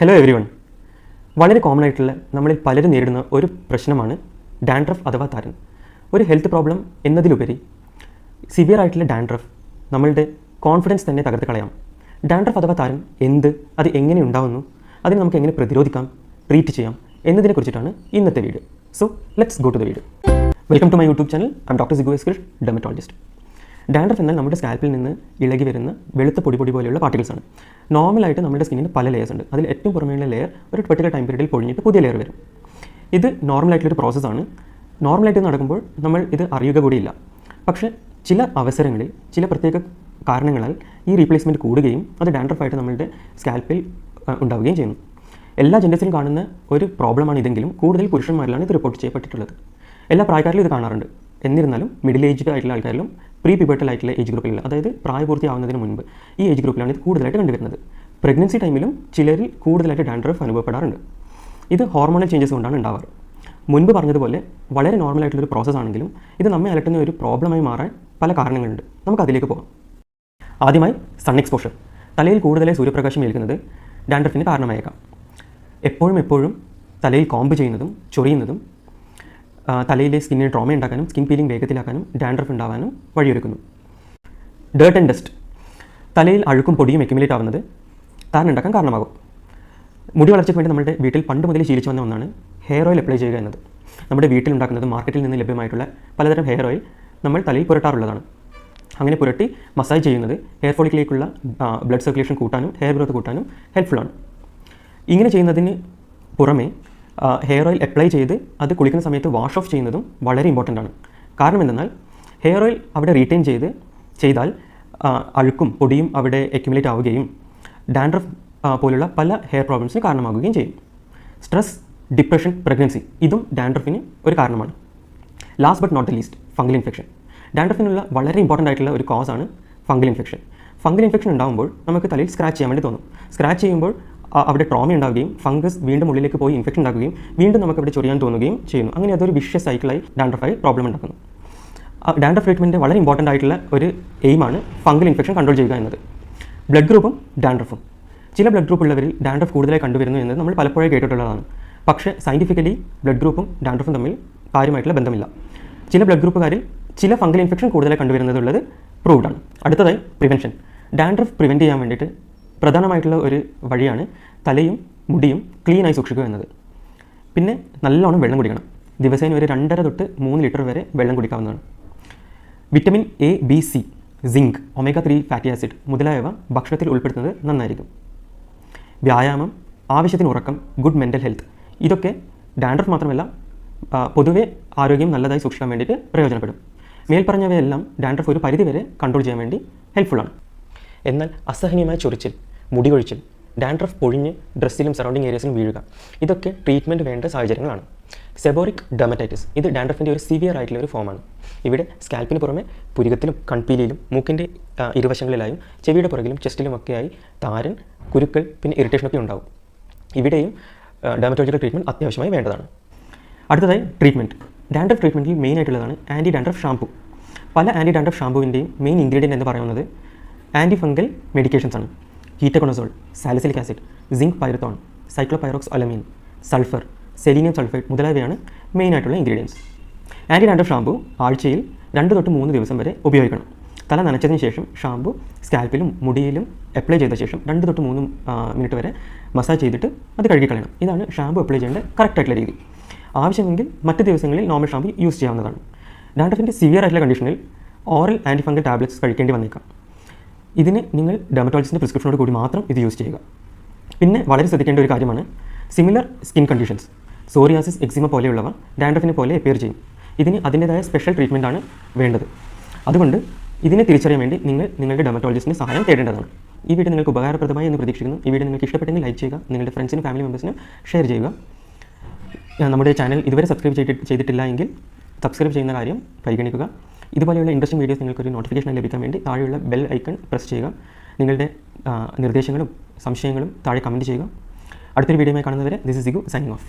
Hello every one. വളരെ common ആയിട്ടുള്ള നമ്മളിൽ പലരും നേരിടുന്ന ഒരു പ്രശ്നമാണ് ഡാൻഡ്രഫ് അഥവാ താരൻ. ഒരു ഹെൽത്ത് പ്രോബ്ലം എന്നതിലുപരി സിവിയർ ആയിട്ടുള്ള ഡാൻഡ്രഫ് നമ്മളുടെ കോൺഫിഡൻസ് തന്നെ തകർത്ത് കളയാം. ഡാൻഡ്രഫ് അഥവാ താരൻ അത് എങ്ങനെ ഉണ്ടാവുന്നു, അതിനെ നമുക്ക് എങ്ങനെ പ്രതിരോധിക്കാം, ട്രീറ്റ് ചെയ്യാം എന്നതിനെക്കുറിച്ചിട്ടാണ് ഇന്നത്തെ video. So let's go to the video. Welcome to my YouTube channel. I am doctor Sigu S Krishna, dermatologist. Dandruff എന്നാൽ നമ്മുടെ സ്കാൽപ്പിൽ നിന്ന് ഇളകി വരുന്ന വെളുത്ത പൊടി പോലെയുള്ള പാർട്ടിക്കിൾസ് ആണ്. നോർമലായിട്ട് നമ്മുടെ സ്കിന്നിന് പല ലെയേഴ്സ് ഉണ്ട്. അതിൽ ഏറ്റവും പുറമേയുള്ള ലെയർ ഒരു പെർട്ടിക്കുലർ ടൈം പീരീഡിൽ പൊഴിഞ്ഞിട്ട് പുതിയ ലെയർ വരും. ഇത് നോർമലായിട്ടുള്ളൊരു പ്രോസസ്സാണ്. നോർമലായിട്ട് നടക്കുമ്പോൾ നമ്മൾ ഇത് അറിയുക കൂടിയില്ല. പക്ഷേ ചില അവസരങ്ങളിൽ ചില പ്രത്യേക കാരണങ്ങളാൽ ഈ റീപ്ലേസ്മെൻറ്റ് കൂടുകയും അത് ഡാൻഡ്രഫായിട്ട് നമ്മളുടെ സ്കാൽപ്പിൽ ഉണ്ടാവുകയും ചെയ്യുന്നു. എല്ലാ ജെൻഡേഴ്സിലും കാണുന്ന ഒരു പ്രോബ്ലമാണ് ഇതെങ്കിലും കൂടുതൽ പുരുഷന്മാരിലാണ് ഇത് റിപ്പോർട്ട് ചെയ്യപ്പെട്ടിട്ടുള്ളത്. എല്ലാ പ്രായക്കാരിലും ഇത് കാണാറുണ്ട്. എന്നിരുന്നാലും മിഡിൽ ഏജ്ഡ് ആയിട്ടുള്ള ആൾക്കാരിലും പ്രീ പിബർട്ടൽ ആയിട്ടുള്ള ഏജ് ഗ്രൂപ്പിലുള്ള, അതായത് പ്രായപൂർത്തിയാവുന്നതിന് മുൻപ് ഈ ഏജ് ഗ്രൂപ്പിലാണ് ഇത് കൂടുതലായിട്ട് കണ്ടുവരുന്നത്. പ്രഗ്നൻസി ടൈമിലും ചിലരിൽ കൂടുതലായിട്ട് ഡാൻഡ്രഫ് അനുഭവപ്പെടാറുണ്ട്. ഇത് ഹോർമോണൽ ചേഞ്ചസ് കൊണ്ടാണ് ഉണ്ടാവാറ്. മുൻപ് പറഞ്ഞതുപോലെ വളരെ നോർമലായിട്ടുള്ളൊരു പ്രോസസ്സ് ആണെങ്കിലും ഇത് നമ്മെ അലട്ടുന്ന ഒരു പ്രോബ്ലമായി മാറാൻ പല കാരണങ്ങളുണ്ട്. നമുക്ക് അതിലേക്ക് പോകാം. ആദ്യമായി സൺ എക്സ്പോഷർ. തലയിൽ കൂടുതലായി സൂര്യപ്രകാശം ഏൽക്കുന്നത് ഡാൻഡ്രഫിന് കാരണമായേക്കാം. എപ്പോഴും തലയിൽ കോമ്പ് ചെയ്യുന്നതും ചൊറിയുന്നതും തലയിലെ സ്കിന്നിന് ട്രോമ ഉണ്ടാക്കാനും സ്കിൻ പീലിംഗ് വേഗത്തിലാക്കാനും ഡാൻഡ്രഫ് ഉണ്ടാവാനും വഴിയൊരുക്കുന്നു. Dirt and dust. തലയിൽ അഴുക്കും പൊടിയും അക്യുമുലേറ്റ് ആവുന്നത് താരൻ ഉണ്ടാക്കാൻ കാരണമാകും. മുടി വളർച്ചയ്ക്ക് വേണ്ടി നമ്മുടെ വീട്ടിൽ പണ്ട് മുതൽ ശീലിച്ചു വന്ന ഒന്നാണ് ഹെയർ ഓയിൽ അപ്ലൈ ചെയ്യുക എന്നത്. നമ്മുടെ വീട്ടിൽ ഉണ്ടാക്കുന്നത് മാർക്കറ്റിൽ നിന്ന് ലഭ്യമായിട്ടുള്ള പലതരം ഹെയർ ഓയിൽ നമ്മൾ തലയിൽ പുരട്ടാറുള്ളതാണ്. അങ്ങനെ പുരട്ടി മസാജ് ചെയ്യുന്നത് ഹെയർ ഫോളിക്കിലേക്കുള്ള ബ്ലഡ് സർക്കുലേഷൻ കൂട്ടാനും ഹെയർ ഗ്രോത്ത് കൂട്ടാനും ഹെൽപ്ഫുള്ളാണ്. ഇങ്ങനെ ചെയ്യുന്നതിന് പുറമെ ഹെയർ ഓയിൽ അപ്ലൈ ചെയ്ത് അത് കുളിക്കുന്ന സമയത്ത് വാഷ് ഓഫ് ചെയ്യുന്നതും വളരെ ഇമ്പോർട്ടൻ്റ് ആണ്. കാരണം എന്തെന്നാൽ ഹെയർ ഓയിൽ അവിടെ റീറ്റെയിൻ ചെയ്താൽ അഴുക്കും പൊടിയും അവിടെ അക്യുമുലേറ്റ് ആവുകയും ഡാൻഡ്രഫ് പോലുള്ള പല ഹെയർ പ്രോബ്ലംസിന് കാരണമാകുകയും ചെയ്യും. സ്ട്രെസ്, ഡിപ്രഷൻ, പ്രഗ്നൻസി ഇതും ഡാൻഡ്രഫിന് ഒരു കാരണമാണ്. Last but not the least, fungal infection. ഡാൻഡ്രഫിനുള്ള വളരെ ഇമ്പോർട്ടൻ്റ് ആയിട്ടുള്ള ഒരു കോസാണ് ഫംഗൽ ഇൻഫെക്ഷൻ. ഫംഗൽ ഇൻഫെക്ഷൻ ഉണ്ടാകുമ്പോൾ നമുക്ക് തലയിൽ സ്ക്രാച്ച് ചെയ്യാൻ വേണ്ടി തോന്നും. സ്ക്രാച്ച് ചെയ്യുമ്പോൾ അവിടെ ട്രോമ ഉണ്ടാവുകയും ഫംഗസ് വീണ്ടും ഉള്ളിലേക്ക് പോയി ഇൻഫെക്ഷൻ ഉണ്ടാക്കുകയും വീണ്ടും നമുക്ക് അവിടെ ചൊറിയാൻ തോന്നുകയും ചെയ്യുന്നു. അങ്ങനെ അതൊരു വിഷ്യസ് സൈക്കിളായി ഡാൻഡ്രഫായി പ്രോബ്ലം ഉണ്ടാക്കുന്നു. ഡാൻഡ്രഫ് ട്രീറ്റ്മെൻറ്റ് വളരെ ഇമ്പോർട്ടൻ്റ് ആയിട്ടുള്ള ഒരു എയിമാണ് ഫംഗൽ ഇൻഫെക്ഷൻ കൺട്രോൾ ചെയ്യുക എന്നത്. ബ്ലഡ് ഗ്രൂപ്പും ഡാൻഡ്രഫും. ചില ബ്ലഡ് ഗ്രൂപ്പ് ഉള്ളവരിൽ ഡാൻഡ്രഫ് കൂടുതലായി കണ്ടുവരുന്നു എന്നത് നമ്മൾ പലപ്പോഴും കേട്ടിട്ടുള്ളതാണ്. പക്ഷേ സയൻറ്റിഫിക്കലി ബ്ലഡ് ഗ്രൂപ്പും ഡാൻഡ്രഫും തമ്മിൽ കാര്യമായിട്ടുള്ള ബന്ധമില്ല. ചില ബ്ലഡ് ഗ്രൂപ്പുകാരിൽ ചില ഫംഗൽ ഇൻഫെക്ഷൻ കൂടുതലായി കണ്ടുവരുന്നതുള്ളത് പ്രൂവ്ഡ് ആണ്. അടുത്തതായി പ്രിവെൻഷൻ. ഡാൻഡ്രഫ് പ്രിവെൻറ്റ് ചെയ്യാൻ വേണ്ടിയിട്ട് പ്രധാനമായിട്ടുള്ള ഒരു വഴിയാണ് തലയും മുടിയും ക്ലീനായി സൂക്ഷിക്കുക എന്നത്. പിന്നെ നല്ലോണം വെള്ളം കുടിക്കണം. ദിവസേന ഒരു 2.5 തൊട്ട് 3 ലിറ്റർ വരെ വെള്ളം കുടിക്കാവുന്നതാണ്. Vitamin A, B, C, zinc, omega 3 fatty acid മുതലായവ ഭക്ഷണത്തിൽ ഉൾപ്പെടുത്തുന്നത് നന്നായിരിക്കും. വ്യായാമം, ആവശ്യത്തിന് ഉറക്കം, ഗുഡ് മെൻ്റൽ ഹെൽത്ത് ഇതൊക്കെ ഡാൻഡ്രഫ് മാത്രമല്ല പൊതുവെ ആരോഗ്യം നല്ലതായി സൂക്ഷിക്കാൻ വേണ്ടിയിട്ട് പ്രയോജനപ്പെടും. മേൽപ്പറഞ്ഞവയെല്ലാം ഡാൻഡ്രഫ് ഒരു പരിധിവരെ കൺട്രോൾ ചെയ്യാൻ വേണ്ടി ഹെൽപ്ഫുള്ളാണ്. എന്നാൽ അസഹനീയമായ ചൊറിച്ചിൽ, മുടി കൊഴിച്ചിൽ, ഡാൻഡ്രഫ് പൊഴിഞ്ഞ് ഡ്രസ്സിലും സറൗണ്ടിങ് ഏരിയസിലും വീഴുക ഇതൊക്കെ ട്രീറ്റ്മെൻറ്റ് വേണ്ട സാഹചര്യങ്ങളാണ്. സെബോറിക് ഡെർമറ്റൈറ്റിസ് ഇത് ഡാൻഡ്രഫിൻ്റെ ഒരു സിവിയർ ആയിട്ടുള്ള ഒരു ഫോമാണ്. ഇവിടെ സ്കാൽപ്പിന് പുറമെ പുരികത്തിലും കൺപീലിയിലും മൂക്കിൻ്റെ ഇരുവശങ്ങളിലായും ചെവിയുടെ പുറകിലും ചെസ്റ്റിലുമൊക്കെയായി താരൻ, കുരുക്കൾ, പിന്നെ ഇറിറ്റേഷനൊക്കെ ഉണ്ടാവും. ഇവിടെയും ഡെർമറ്റോളജിക്കൽ ട്രീറ്റ്മെൻറ്റ് അത്യാവശ്യമായി വേണ്ടതാണ്. അടുത്തതായി ട്രീറ്റ്മെൻറ്റ്. ഡാൻഡ്രഫ് ട്രീറ്റ്മെൻറ്റിൽ മെയിൻ ആയിട്ടുള്ളതാണ് ആൻറ്റി ഡാൻഡ്രഫ് ഷാമ്പു. പല ആൻറ്റി ഡാൻഡ്രഫ് ഷാമ്പുവിൻ്റെയും മെയിൻ ഇൻഗ്രീഡിയൻറ്റ് എന്ന് പറയുന്നത് ആൻറ്റി ഫംഗൽ മെഡിക്കേഷൻസ് ആണ്. Ketoconazole, salicylic acid, zinc pyrithione, ciclopirox olamine, sulphur, selenium sulphate മുതലായവയാണ് മെയിനായിട്ടുള്ള ഇൻഗ്രീഡിയൻസ്. ആൻറ്റി ഡാൻഡ്രഫ് ഷാമ്പു ആഴ്ചയിൽ 2 തൊട്ട് 3 ദിവസം വരെ ഉപയോഗിക്കണം. തല നനച്ചതിന് ശേഷം ഷാമ്പു സ്കാൽപ്പിലും മുടിയിലും അപ്ലൈ ചെയ്ത ശേഷം 2 തൊട്ട് 3 മിനിറ്റ് വരെ മസാജ് ചെയ്തിട്ട് അത് കഴുകിക്കളയണം. ഇതാണ് ഷാമ്പു അപ്ലൈ ചെയ്യേണ്ട കറക്റ്റായിട്ടുള്ള രീതി. ആവശ്യമെങ്കിൽ മറ്റ് ദിവസങ്ങളിൽ നോർമൽ ഷാമ്പു യൂസ് ചെയ്യാവുന്നതാണ്. ഡാൻഡ്രഫിൻ്റെ സിവിയർ ആയിട്ടുള്ള കണ്ടീഷനിൽ ഓറൽ ആൻറ്റി ഫംഗൽ ടാബ്ലറ്റ്സ് കഴിക്കേണ്ടി വന്നേക്കാം. ഇതിന് നിങ്ങൾ ഡെർമറ്റോളജിസ്റ്റിൻ്റെ പ്രിസ്ക്രിപ്ഷനോട് കൂടി മാത്രം ഇത് യൂസ് ചെയ്യുക. പിന്നെ വളരെ ശ്രദ്ധിക്കേണ്ട ഒരു കാര്യമാണ് similar skin conditions. Psoriasis, eczema പോലെയുള്ളവ ഡാൻഡ്രഫിനെ പോലെ അപ്പിയർ ചെയ്യും. ഇതിന് അതിൻ്റേതായ സ്പെഷ്യൽ ട്രീറ്റ്മെൻ്റ് ആണ് വേണ്ടത്. അതുകൊണ്ട് ഇതിനെ തിരിച്ചറിയാൻ വേണ്ടി നിങ്ങൾ നിങ്ങളുടെ ഡെർമറ്റോളജിസ്റ്റിൻ്റെ സഹായം തേടേണ്ടതാണ്. ഈ വീഡിയോ നിങ്ങൾക്ക് ഉപകാരപ്രദമായി എന്ന് പ്രതീക്ഷിക്കുന്നു. ഈ വീഡിയോ നിങ്ങൾക്ക് ഇഷ്ടപ്പെട്ടെങ്കിൽ ലൈക്ക് ചെയ്യുക, നിങ്ങളുടെ ഫ്രണ്ട്സിനും ഫാമിലി മെമ്പേഴ്സിനും ഷെയർ ചെയ്യുക. നമ്മുടെ ചാനൽ ഇതുവരെ സബ്സ്ക്രൈബ് ചെയ്തിട്ടില്ല എങ്കിൽ സബ്സ്ക്രൈബ് ചെയ്യുന്ന കാര്യം പരിഗണിക്കുക. ഇതുപോലെയുള്ള ഇൻട്രസ്റ്റിംഗ് വീഡിയോസ് നിങ്ങൾക്കൊരു നോട്ടിഫിക്കേഷൻ ലഭിക്കാൻ വേണ്ടി താഴെയുള്ള ബെൽ ഐക്കൺ പ്രസ് ചെയ്യുക. നിങ്ങളുടെ നിർദ്ദേശങ്ങളും സംശയങ്ങളും താഴെ കമൻറ്റ് ചെയ്യുക. അടുത്തൊരു വീഡിയോയുമായി കാണുന്നവരെ ദിസ് ഇസ് സിഗു സൈനിങ് ഓഫ്.